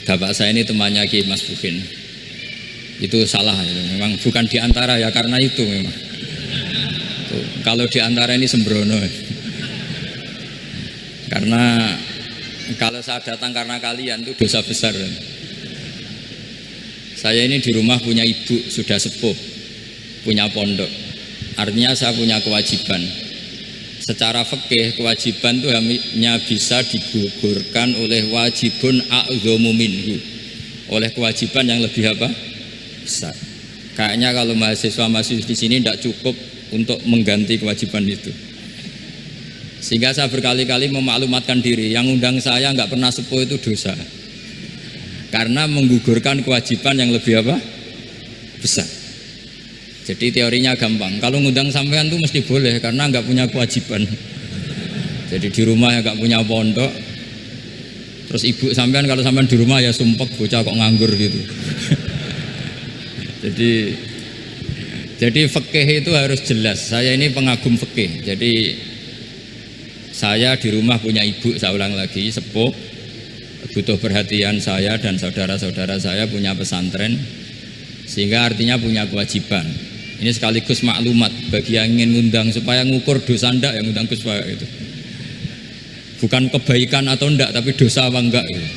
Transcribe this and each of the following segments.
bapak saya ini temannya Ki Mas Bukin. Itu salah itu. Memang bukan diantara ya, karena itu memang. Tuh, kalau diantara ini sembrono. Karena kalau saya datang karena kalian itu dosa besar. Saya ini di rumah punya ibu sudah sepuh, punya pondok. Artinya saya punya kewajiban. Secara fikih kewajiban itu hanya bisa digugurkan oleh wajibun a'dhamu minhu, oleh kewajiban yang lebih apa? Besar. Kayaknya kalau mahasiswa di sini tidak cukup untuk mengganti kewajiban itu. Sehingga saya berkali-kali memaklumatkan diri, yang undang saya nggak pernah sepuh itu dosa. Karena menggugurkan kewajiban yang lebih apa? Besar. Jadi teorinya gampang. Kalau ngundang sampean tuh mesti boleh karena nggak punya kewajiban. Jadi di rumah ya nggak punya pondok. Terus ibu sampean kalau sampean di rumah ya sumpek, bocah kok nganggur gitu. Jadi fikih itu harus jelas. Saya ini pengagum fikih. Jadi saya di rumah punya ibu, saya ulang lagi, sepuh, butuh perhatian saya dan saudara-saudara saya punya pesantren, sehingga artinya punya kewajiban. Ini sekaligus maklumat bagi yang ingin ngundang supaya ngukur dosa ndak yang ngundang Gus itu. Bukan kebaikan atau ndak, tapi dosa apa enggak gitu.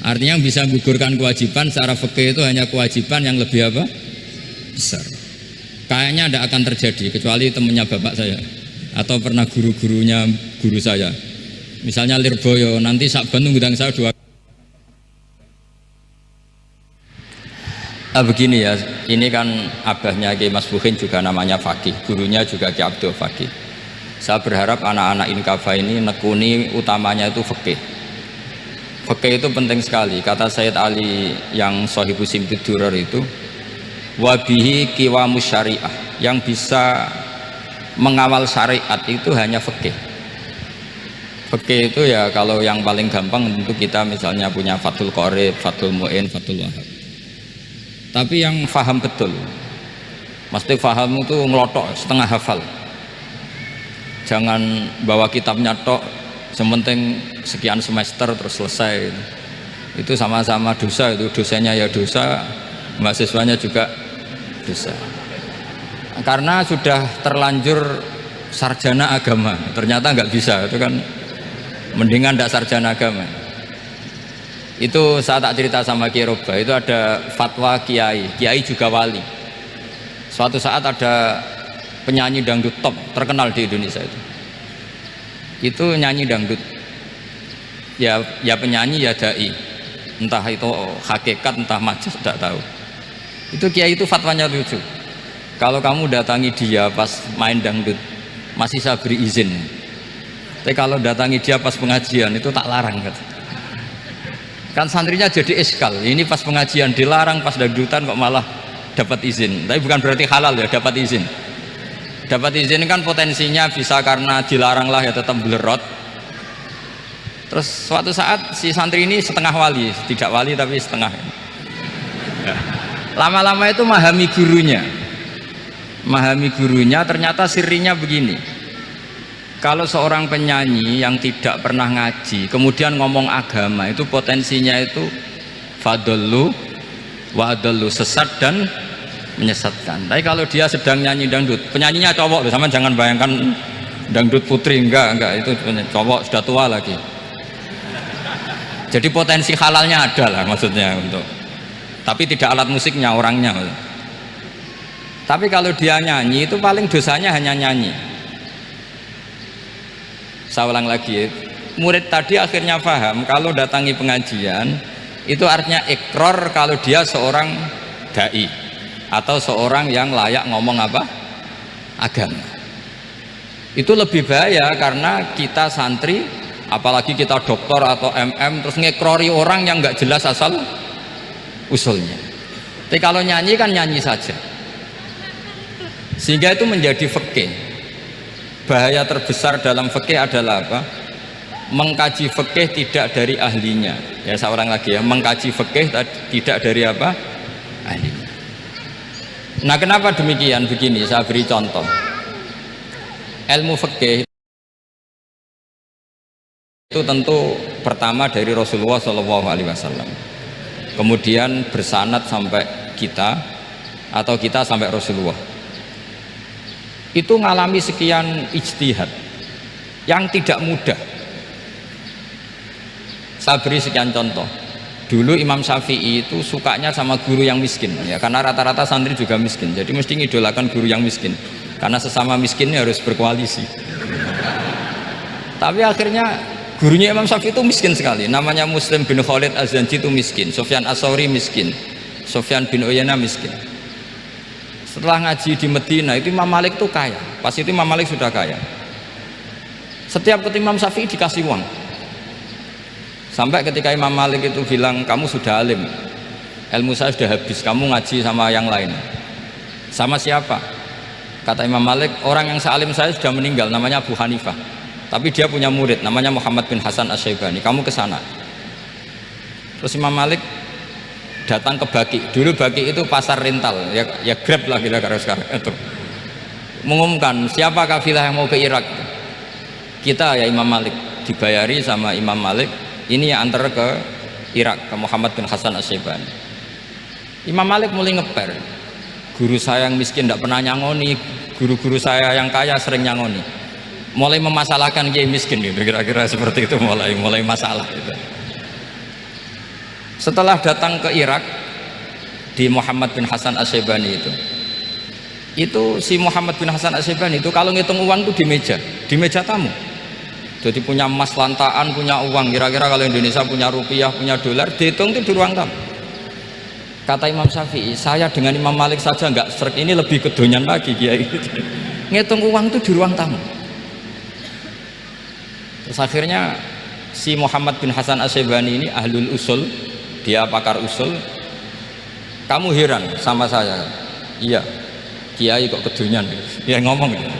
Artinya yang bisa menggugurkan kewajiban secara fikih itu hanya kewajiban yang lebih apa? Besar. Kayaknya ndak akan terjadi kecuali temannya bapak saya atau pernah guru-gurunya guru saya. Misalnya Lirboyo, nanti Sakban ngundang saya 2. Begini ya, ini kan abahnya Ki Mas Bukin juga namanya Fakih, gurunya juga Ki Abdul Fakih. Saya berharap anak-anak Inkafa ini nekuni utamanya itu fikih. Fikih itu penting sekali. Kata Sayyid Ali yang Sohibu Simtud Durar itu, wabihi kiwamus syariah, yang bisa mengawal syariat itu hanya fikih. Fikih itu ya kalau yang paling gampang tentu kita misalnya punya Fathul Qorib, Fathul Mu'in, Fathul Wahab. Tapi yang faham betul, mesti faham itu ngelotok setengah hafal. Jangan bawa kitabnya tok, sementing sekian semester terus selesai. Itu sama-sama dosa, itu dosanya ya dosa, mahasiswanya juga dosa. Karena sudah terlanjur sarjana agama, ternyata nggak bisa, itu kan mendingan tidak sarjana agama. Itu saya tak cerita sama Kiai Roba, itu ada fatwa kiai juga wali. Suatu saat ada penyanyi dangdut top terkenal di Indonesia itu nyanyi dangdut, ya penyanyi ya dai, entah itu hakikat entah majas tidak tahu. Itu kiai itu fatwanya lucu, kalau kamu datangi dia pas main dangdut masih saya beri izin, tapi kalau datangi dia pas pengajian itu tak larang kata. Kan santrinya jadi eskal, ini pas pengajian dilarang, pas dangdutan kok malah dapat izin. Tapi bukan berarti halal ya, dapat izin. Dapat izin kan potensinya bisa karena dilarang lah ya tetap belerot. Terus suatu saat si santri ini setengah wali, tidak wali tapi setengah. Lama-lama itu memahami gurunya, ternyata sirinya begini. Kalau seorang penyanyi yang tidak pernah ngaji kemudian ngomong agama, itu potensinya itu fadallu wa adallu, sesat dan menyesatkan. Tapi kalau dia sedang nyanyi dangdut, penyanyinya cowok loh, sama jangan bayangkan dangdut putri, enggak itu cowok sudah tua lagi. Jadi potensi halalnya ada lah maksudnya untuk, tapi tidak alat musiknya, orangnya. Tapi kalau dia nyanyi itu paling dosanya hanya nyanyi. Saya ulang lagi, murid tadi akhirnya paham kalau datangi pengajian itu artinya ikrar kalau dia seorang dai atau seorang yang layak ngomong apa? Agama. Itu lebih bahaya karena kita santri, apalagi kita doktor atau MM, terus ngekrori orang yang nggak jelas asal usulnya. Tapi kalau nyanyi kan nyanyi saja, sehingga itu menjadi fikih. Bahaya terbesar dalam fikih adalah apa? Mengkaji fikih tidak dari ahlinya. Ya saya ulang lagi ya, mengkaji fikih tidak dari apa? Ahlinya. Nah kenapa demikian? Begini, saya beri contoh. Ilmu fikih itu tentu pertama dari Rasulullah SAW, kemudian bersanad sampai kita atau kita sampai Rasulullah. Itu ngalami sekian ijtihad yang tidak mudah. Saya beri sekian contoh. Dulu Imam Syafi'i itu sukanya sama guru yang miskin, ya, karena rata-rata santri juga miskin, jadi mesti ngidolakan guru yang miskin, karena sesama miskinnya harus berkoalisi. Tapi akhirnya gurunya Imam Syafi'i itu miskin sekali, namanya Muslim bin Khalid Az-Zanji itu miskin, Sufyan As-Tsauri miskin, Sufyan bin Uyainah miskin. Setelah ngaji di Medina itu Imam Malik itu kaya, pas itu Imam Malik sudah kaya. Setiap ketemu Imam Syafi'i dikasih uang. Sampai ketika Imam Malik itu bilang, kamu sudah alim, ilmu saya sudah habis, kamu ngaji sama yang lain. Sama siapa? Kata Imam Malik, orang yang sealim saya sudah meninggal, namanya Abu Hanifah, tapi dia punya murid namanya Muhammad bin Hasan Asy-Syaibani, kamu ke sana. Terus Imam Malik datang ke Baki. Dulu Baki itu pasar rental, ya Grab lah kira-kira sekarang itu. Mengumumkan siapa kafilah yang mau ke Irak. Kita ya Imam Malik, dibayari sama Imam Malik, ini yang antar ke Irak, ke Muhammad bin Hasan Asy-Syaibani. Imam Malik mulai ngeper, guru saya yang miskin tidak pernah nyangoni, guru-guru saya yang kaya sering nyangoni. Mulai memasalahkan kiai miskin gitu, kira-kira seperti itu, mulai masalah gitu. Setelah datang ke Irak di Muhammad bin Hasan Asy-Syaibani itu si Muhammad bin Hasan Asy-Syaibani itu kalau ngitung uang itu di meja tamu. Jadi punya emas lantaan, punya uang, kira-kira kalau Indonesia punya rupiah, punya dolar, dihitung itu di ruang tamu. Kata Imam Syafi'i, saya dengan Imam Malik saja nggak serik, ini lebih kedonyan lagi kiai. Ngitung uang itu di ruang tamu. Terus akhirnya si Muhammad bin Hasan Asy-Syaibani ini ahlul usul, dia pakar usul. Kamu heran sama saya? Iya, kiai kok kedonyan? Dia ngomong gitu.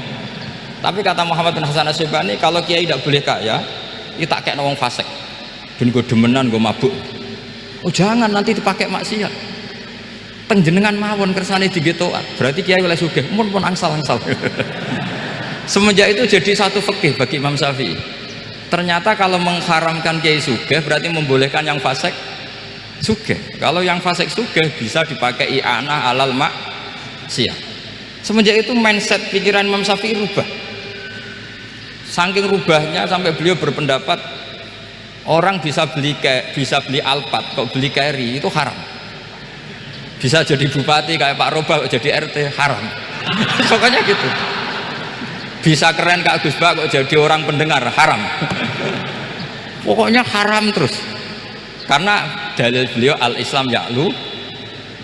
Tapi kata Muhammad bin Hasan Asy-Syaibani, kalau kiai tidak boleh kaya, itu tak kayak wong fasik, ben gue demenan, gue mabuk. Oh jangan, nanti dipakai maksiat. Penjenengan mawon kersane digetokan, berarti kiai oleh sugih, pun angsal-angsal. Semenjak itu jadi satu fikih bagi Imam Syafi'i. Ternyata kalau mengharamkan kiai sugih berarti membolehkan yang fasik sugih. Kalau yang fasik sugih bisa dipakai i'anah alal maksiat. Semenjak itu mindset pikiran Imam Syafi'i rubah. Saking rubahnya sampai beliau berpendapat orang bisa beli Alphard, kok beli carry itu haram. Bisa jadi bupati kayak Pak Roba, kok jadi RT haram. Pokoknya gitu. Bisa keren Kak Gus Bak, kok jadi orang pendengar haram. Pokoknya haram terus. Karena dalil beliau al-Islam ya'lu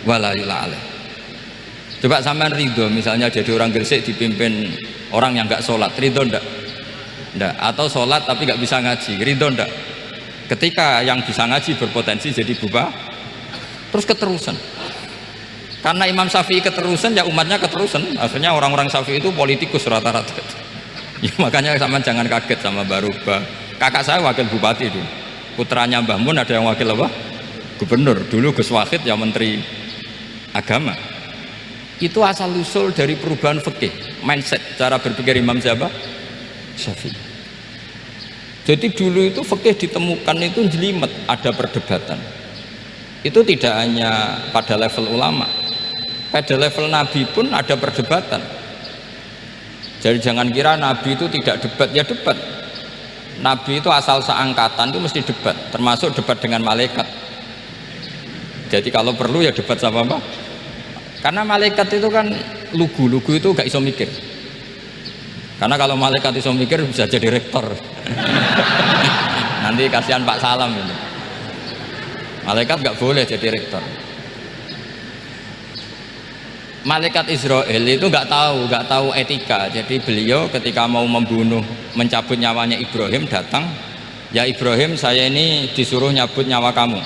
wala yula alaih. Coba sampean ridho misalnya jadi orang Gresik dipimpin orang yang nggak sholat, ridho ndak? Ndak. Atau sholat tapi nggak bisa ngaji, ridho ndak? Ketika yang bisa ngaji berpotensi jadi buba, terus keterusan. Karena Imam Syafi'i keterusan, ya umatnya keterusan. Akhirnya orang-orang Syafi'i itu politikus rata-rata. Ya, makanya sampean jangan kaget sama Baruba. Kakak saya wakil bupati itu, putranya Mbah Mun ada yang wakil apa? Gubernur. Dulu Gus Wahid yang menteri agama. Itu asal usul dari perubahan fikih, mindset, cara berpikir Imam Syafi'i. Jadi dulu itu fikih ditemukan itu jelimet, ada perdebatan. Itu tidak hanya pada level ulama, pada level Nabi pun ada perdebatan. Jadi jangan kira Nabi itu tidak debat, ya debat. Nabi itu asal seangkatan itu mesti debat, termasuk debat dengan malaikat. Jadi kalau perlu ya debat sama apa? Karena malaikat itu kan lugu itu gak iso mikir. Karena kalau malaikat iso mikir bisa jadi rektor. Nanti kasihan Pak Salam ini. Malaikat gak boleh jadi rektor. Malaikat Israel itu gak tahu etika. Jadi beliau ketika mau membunuh, mencabut nyawanya Ibrahim datang, ya Ibrahim saya ini disuruh nyabut nyawa kamu.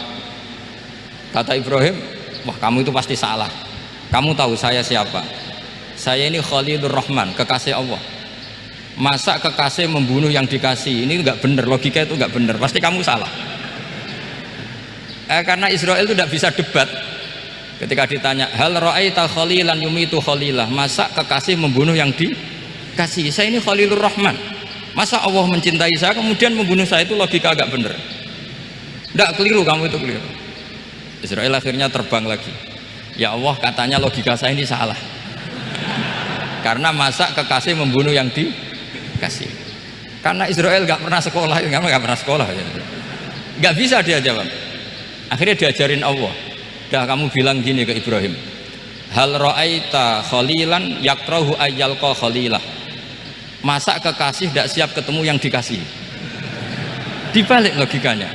Kata Ibrahim, wah kamu itu pasti salah. Kamu tahu saya siapa? Saya ini Khalilur Rahman, kekasih Allah. Masa kekasih membunuh yang dikasih? Ini nggak benar, logika itu nggak benar. Pasti kamu salah. Karena Israel itu tidak bisa debat. Ketika ditanya, hal ra'aita khalilan yumitu khalilah, masa kekasih membunuh yang dikasih? Saya ini Khalilur Rahman. Masa Allah mencintai saya kemudian membunuh saya? Itu logika agak benar. Tidak, keliru, kamu itu keliru. Israel akhirnya terbang lagi. Ya Allah, katanya logika saya ini salah. Karena masa kekasih membunuh yang dikasih. Karena Israel nggak pernah sekolah, nggak pernah sekolah, nggak bisa dia jawab. Akhirnya diajarin Allah. Dah kamu bilang gini ke Ibrahim. Hal ra'aita khalilan yakrahu ayyalqa khalilah. Masa kekasih tidak siap ketemu yang dikasih. Dibalik logikanya.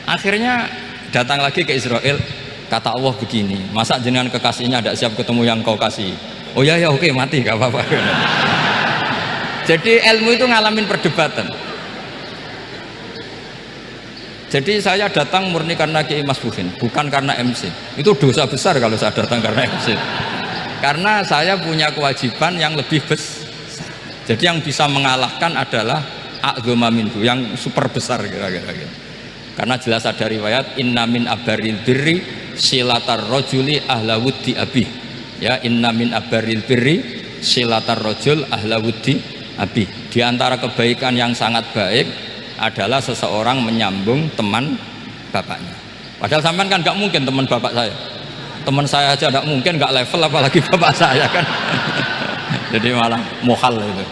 Akhirnya datang lagi ke Israel, kata Allah begini, masa jenengan kekasihnya tidak siap ketemu yang kau kasih? Oh ya ya oke, mati gak apa-apa. Jadi ilmu itu ngalamin perdebatan. Jadi saya datang murni karena Kiai Mas Buhin, bukan karena MC. Itu dosa besar kalau saya datang karena MC. Karena saya punya kewajiban yang lebih besar. Jadi yang bisa mengalahkan adalah a'dzama minhu, yang super besar kira-kira. Karena jelas ada riwayat inna min abaril birri silatar rajuli ahla wuddi abi. Ya, inna min abaril birri silatar rajul ahla wuddi abi. Di antara kebaikan yang sangat baik adalah seseorang menyambung teman bapaknya. Padahal sampean kan nggak mungkin teman bapak saya. Teman saya aja nggak mungkin, nggak level apalagi bapak saya kan. Jadi malah mohal itu.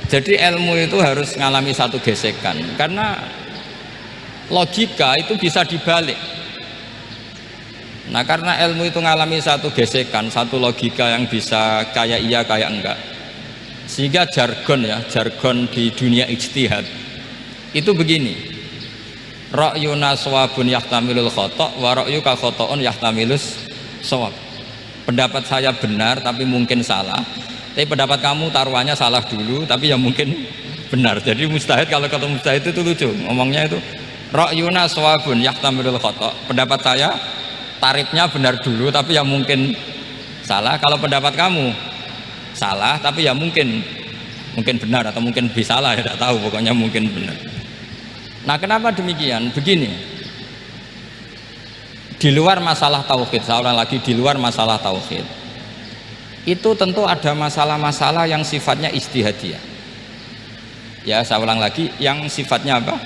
Jadi ilmu itu harus mengalami satu gesekan, karena logika itu bisa dibalik. Nah, karena ilmu itu mengalami satu gesekan, satu logika yang bisa kayak iya kayak enggak, sehingga jargon di dunia ijtihad itu begini: ra'yuna shawabun yahtamilul khata' wa ra'yuka khata'un yahtamilus shawab. Pendapat saya benar tapi mungkin salah, tapi pendapat kamu taruhannya salah dulu tapi yang mungkin benar. Jadi mustahid, kalau kata mustahid itu lucu ngomongnya itu, ra'yuna shawabun yahtamilul khata', pendapat saya tarifnya benar dulu tapi yang mungkin salah. Kalau pendapat kamu salah tapi ya mungkin benar, atau mungkin bisa salah, ya tidak tahu, pokoknya mungkin benar. Nah, kenapa demikian? Begini, di luar masalah tauhid, saya ulang lagi, di luar masalah tauhid itu tentu ada masalah-masalah yang sifatnya ijtihadiyah. Ya, saya ulang lagi, yang sifatnya apa?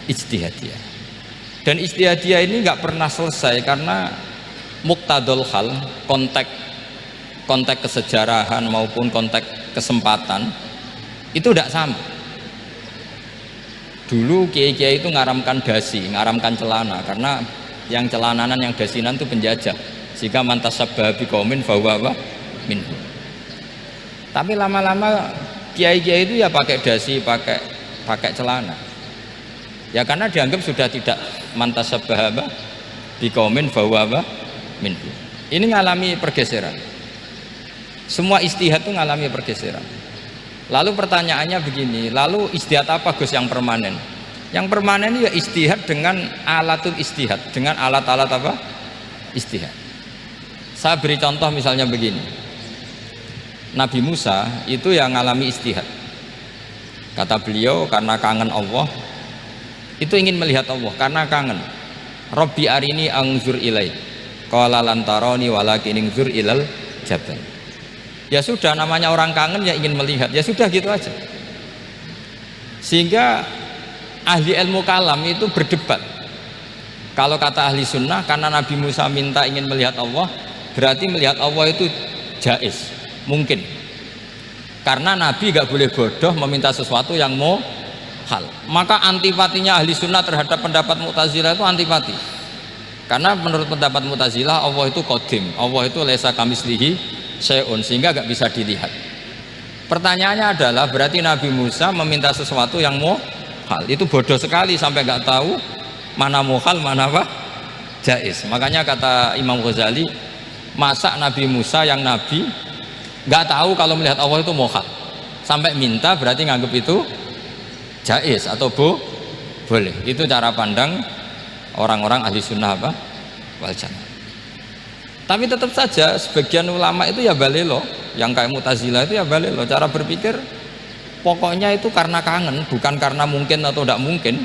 Ijtihadiyah. Dan ijtihadiyah ini nggak pernah selesai, karena muqtadul hal, konteks kesejarahan maupun konteks kesempatan itu tidak sama. Dulu kiai-kiai itu ngaramkan dasi, ngaramkan celana, karena yang celananan, yang dasinan itu penjajah, sehingga mantas sabah biqaumin fahuwa minhu. Tapi lama-lama kiai-kiai itu ya pakai dasi, pakai celana. Ya karena dianggap sudah tidak mantas sabah biqaumin fahuwa minhu. Ini ngalami pergeseran. Semua istihad itu ngalami pergeseran. Lalu pertanyaannya begini, lalu istihad apa Gus yang permanen? Yang permanen ya istihad dengan alatul istihad, dengan alat-alat apa? Istihad. Saya beri contoh misalnya begini. Nabi Musa itu yang ngalami istihad. Kata beliau, karena kangen Allah, itu ingin melihat Allah karena kangen. Rabbi arini anzur ilai. Qala lan tarani walakin anzur ilal jabal. Ya sudah, namanya orang kangen ya ingin melihat. Ya sudah, gitu aja. Sehingga ahli ilmu kalam itu berdebat. Kalau kata ahli sunnah, karena Nabi Musa minta ingin melihat Allah, berarti melihat Allah itu jaiz, mungkin. Karena Nabi gak boleh bodoh meminta sesuatu yang mohal. Maka antipatinya ahli sunnah terhadap pendapat Mu'tazilah itu antipati. Karena menurut pendapat Mu'tazilah Allah itu qadim, Allah itu laisa kamislihi syai'un, sehingga gak bisa dilihat. Pertanyaannya adalah, berarti Nabi Musa meminta sesuatu yang mohal, itu bodoh sekali sampai nggak tahu mana muhal mana apa jaiz. Makanya kata Imam Ghazali, masa Nabi Musa yang nabi nggak tahu kalau melihat Allah itu muhal, sampai minta, berarti nganggap itu jaiz atau boleh. Itu cara pandang orang-orang ahli sunnah apa wal jamaah. Tapi tetap saja sebagian ulama itu ya balelo, yang kayak Mu'tazilah itu ya balelo, cara berpikir pokoknya itu karena kangen, bukan karena mungkin atau tidak mungkin.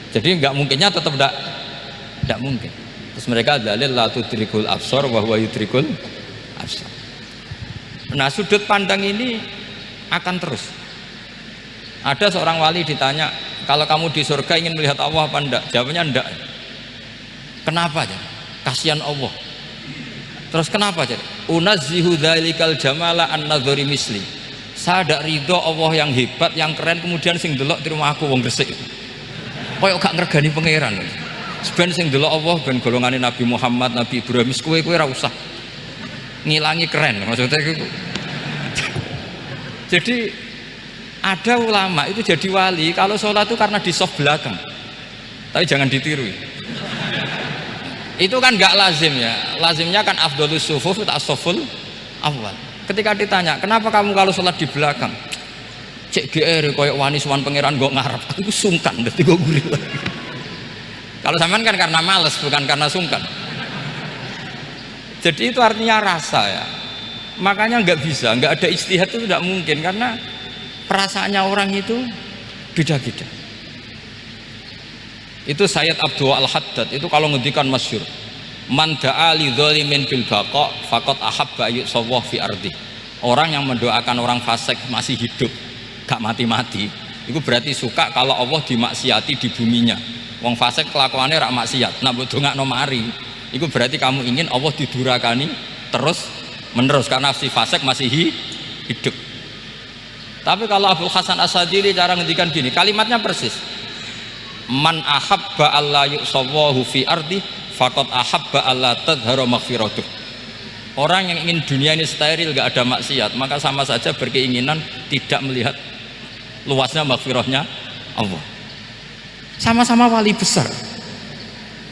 Jadi nggak mungkinnya tetap tidak mungkin. Terus mereka dalil la tudrikul absar wa huwa yudrikul absar. Nah, sudut pandang ini akan terus. Ada seorang wali ditanya, kalau kamu di surga ingin melihat Allah apa enggak? Jawabannya enggak. Kenapa aja? Kasihan Allah. Terus kenapa aja? Unazzihu dzalikal jamala an nadzari misli. Saya tidak ridho Allah yang hebat, yang keren kemudian sing delok di rumah aku wong gresik. Koyok gak ngergani pangeran. Sebenarnya sing delok Allah ben golongane Nabi Muhammad, Nabi Ibrahim, kowe ra usah ngilangi keren maksudnya itu. Jadi ada ulama itu jadi wali kalau sholat itu karena di soft belakang, tapi jangan ditiru. Itu kan gak lazim ya, lazimnya kan afdhalus sufuf tak soful awal. Ketika ditanya kenapa kamu kalau sholat di belakang, cek GR koyok wani suwan pangeran gue ngarep, aku sungkan berarti gue gurih lagi. Kalau sampean kan karena males bukan karena sungkan. Jadi itu artinya rasa ya, makanya nggak bisa, nggak ada ijtihad itu tidak mungkin karena perasaannya orang itu beda-beda. Itu Sayyid Abdul Al-Haddad itu kalau ngendikan masyhur, man da'a li dzalimin bil baqa faqad ahabba yu'sawwa fi ardi. Orang yang mendoakan orang fasik masih hidup gak mati-mati itu berarti suka kalau Allah dimaksiati di buminya. Wong fasik kelakuannya rak maksiat, nak mbok dongakno mari itu berarti kamu ingin Allah didurakani terus menerus karena si fasik masih hidup. Tapi kalau Abdul Hasan As-Sadili cara ngendikan gini, kalimatnya persis, man ahabba alla yu'sawwahu fi ardi faqad ahabba alla tadhharu maghfiratuh. Orang yang ingin dunia ini steril gak ada maksiat maka sama saja berkeinginan tidak melihat luasnya maghfirahnya Allah. Sama-sama wali besar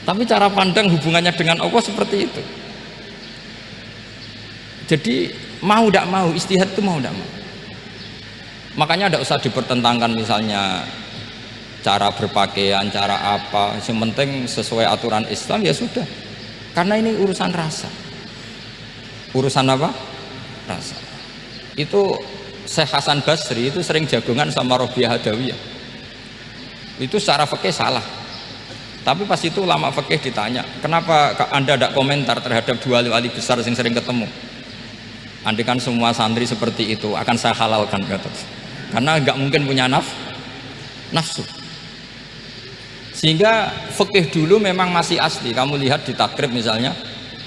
tapi cara pandang hubungannya dengan Allah seperti itu. Jadi mau tidak mau ijtihad itu mau tidak mau. Makanya tidak usah dipertentangkan misalnya cara berpakaian, cara apa, yang penting sesuai aturan Islam ya sudah. Karena ini urusan rasa. Urusan apa? Rasa. Itu Syekh Hasan Basri itu sering jagongan sama Robiah Hadawiyah. Itu secara fikih salah. Tapi pas itu ulama fikih ditanya, kenapa Anda tidak komentar terhadap dua wali besar yang sering ketemu? Andai kan semua santri seperti itu akan saya halalkan, kata. Karena nggak mungkin punya nafsu. Sehingga fikih dulu memang masih asli. Kamu lihat di takrib misalnya,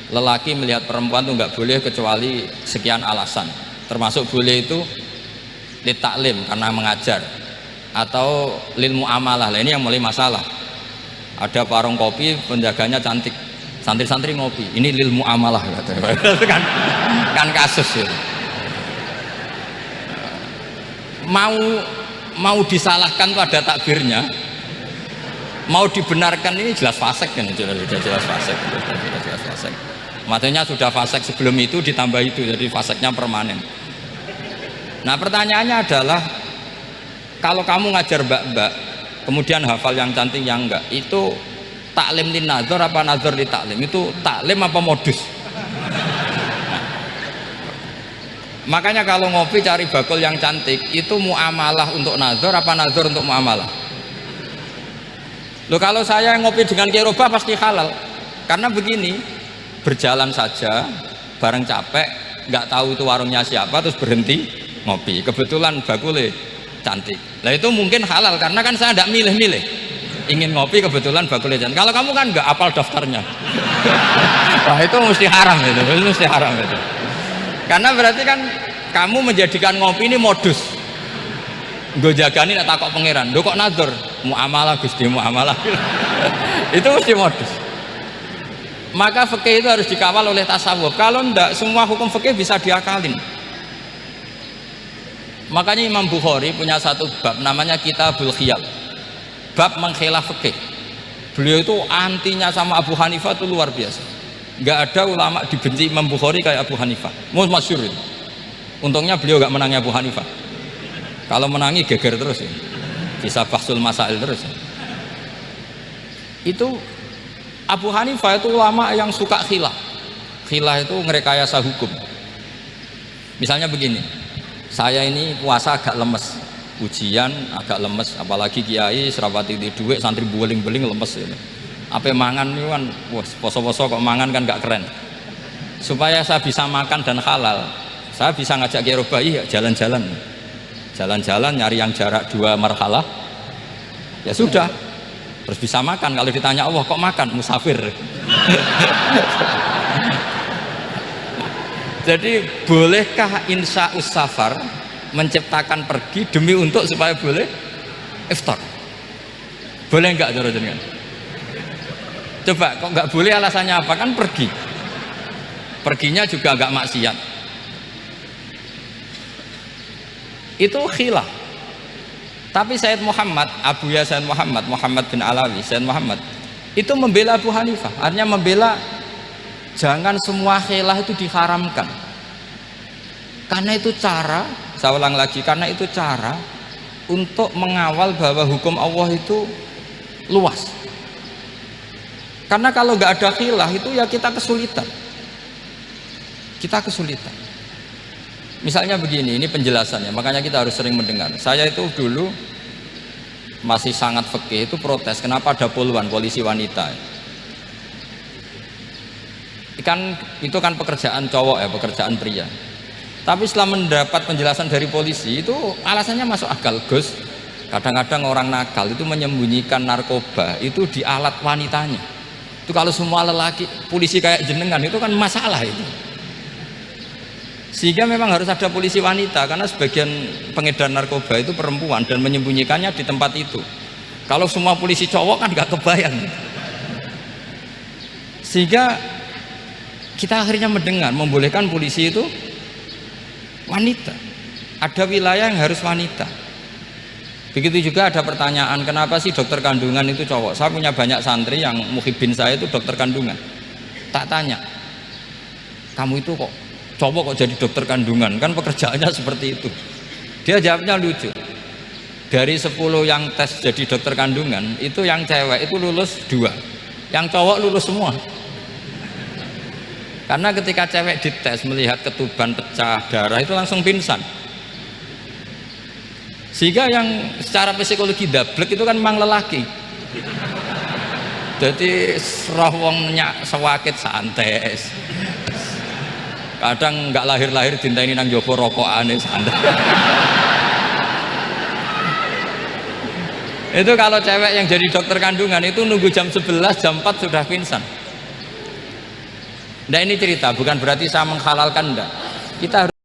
lelaki melihat perempuan itu nggak boleh kecuali sekian alasan. Termasuk boleh itu litaklim karena mengajar atau lil muamalah. Lah ini yang mulai masalah. Ada warung kopi penjaganya cantik, santri-santri ngopi, ini lil muamalah kan kasus ya. Mau disalahkan tuh ada takbirnya, mau dibenarkan ini jelas fasik kan, jelas fasik. Maksudnya sudah fasik sebelum itu ditambah itu, jadi fasiknya permanen. Nah pertanyaannya adalah kalau kamu ngajar mbak-mbak kemudian hafal yang cantik yang enggak, itu taklim lin nazar apa nazar li taklim? Itu taklim apa modus? Makanya kalau ngopi cari bakul yang cantik, itu muamalah untuk nazar apa nazar untuk muamalah? Loh kalau saya ngopi dengan kiroba pasti halal. Karena begini, berjalan saja, bareng capek, nggak tahu itu warungnya siapa, terus berhenti ngopi. Kebetulan bakulnya cantik. Nah itu mungkin halal karena kan saya tidak milih-milih. Ingin ngopi kebetulan bakulnya cantik. Kalau kamu kan nggak apal daftarnya. Wah itu mesti haram itu, mesti haram itu. Karena berarti kan kamu menjadikan ngopi ini modus. Gue jagani nak takok pangeran. Lo kok nazar? Muamalah Gusti, muamalah. Itu mesti modus. Maka fikih itu harus dikawal oleh tasawuf. Kalau ndak semua hukum fikih bisa diakalin. Makanya Imam Bukhari punya satu bab namanya Kitabul Khiyal, bab mengkhilaf fikih. Beliau itu antinya sama Abu Hanifah itu luar biasa. Nggak ada ulama dibenci Imam Bukhari kayak Abu Hanifah. Masyhur itu. Untungnya beliau nggak menangi Abu Hanifah. Kalau menangi geger terus ya. Bisa bahsul masail terus ya. Itu Abu Hanifah itu ulama yang suka khilah. Khilah itu ngerekayasa hukum. Misalnya begini, saya ini puasa agak lemes, ujian agak lemes, apalagi kiai serapati di duit, santri beling-beling lemes ini. Apa mangan ini kan, wah poso-poso kok mangan kan gak keren. Supaya saya bisa makan dan halal, saya bisa ngajak kiai Robai ya jalan-jalan nyari yang jarak 2 marhalah Ya sudah, terus bisa makan. Kalau ditanya Allah kok makan, musafir. Jadi bolehkah insya'us safar menciptakan pergi demi untuk supaya boleh iftar? Boleh enggak cara jenengan? Coba kok enggak boleh, alasannya apa? Kan pergi, perginya juga enggak maksiat. Itu khilaf. Tapi Sayyid Muhammad, Abuya Sayyid Muhammad, Muhammad bin Alawi, Sayyid Muhammad itu membela Abu Hanifah, artinya membela jangan semua khilaf itu diharamkan, karena itu cara, saya ulang lagi, karena itu cara untuk mengawal bahwa hukum Allah itu luas. Karena kalau nggak ada khilaf itu ya kita kesulitan, misalnya begini, ini penjelasannya, makanya kita harus sering mendengar. Saya itu dulu masih sangat fikih itu protes kenapa ada poluan polisi wanita. Itu kan pekerjaan cowok ya, pekerjaan pria. Tapi setelah mendapat penjelasan dari polisi itu alasannya masuk akal. Gus, kadang-kadang orang nakal itu menyembunyikan narkoba itu di alat wanitanya. Itu kalau semua lelaki polisi kayak jenengan itu kan masalah itu. Sehingga memang harus ada polisi wanita, karena sebagian pengedar narkoba itu perempuan dan menyembunyikannya di tempat itu. Kalau semua polisi cowok kan nggak kebayang. Sehingga kita akhirnya mendengar membolehkan polisi itu wanita, ada wilayah yang harus wanita. Begitu juga ada pertanyaan, kenapa sih dokter kandungan itu cowok? Saya punya banyak santri yang muhibin saya itu dokter kandungan. Tak tanya, kamu itu kok cowok kok jadi dokter kandungan, kan pekerjaannya seperti itu. Dia jawabnya lucu, dari 10 yang tes jadi dokter kandungan itu yang cewek itu lulus 2, yang cowok lulus semua. Karena ketika cewek dites melihat ketuban pecah darah itu langsung pingsan. Sehingga yang secara psikologi dablek itu kan memang lelaki. Jadi roh wongnya sewakit santai. Kadang nggak lahir-lahir dinteni nang jopo rokokane santai. Itu kalau cewek yang jadi dokter kandungan itu nunggu jam 11, jam 4 sudah pingsan. Nah ini cerita, bukan berarti saya menghalalkan, enggak. Kita harus